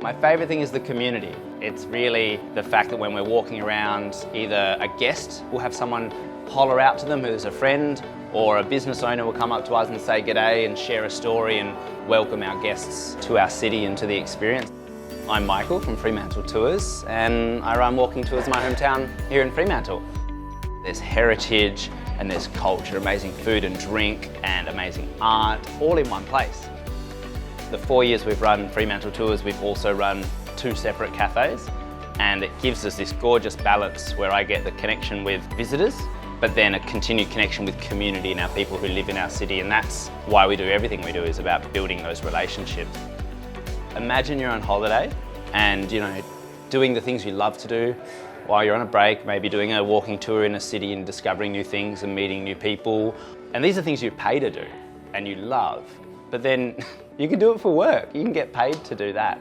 My favourite thing is the community. It's really the fact that when we're walking around, either a guest will have someone holler out to them who's a friend, or a business owner will come up to us and say g'day and share a story and welcome our guests to our city and to the experience. I'm Michael from Fremantle Tours, and I run walking tours in my hometown here in Fremantle. There's heritage and there's culture, amazing food and drink and amazing art, all in one place. The 4 years we've run Fremantle Tours, we've also run 2 separate cafes, and it gives us this gorgeous balance where I get the connection with visitors, but then a continued connection with community and our people who live in our city, and that's why we do everything we do, is about building those relationships. Imagine you're on holiday and doing the things you love to do while you're on a break, maybe doing a walking tour in a city and discovering new things and meeting new people. And these are things you pay to do and you love, but then you can do it for work. You can get paid to do that.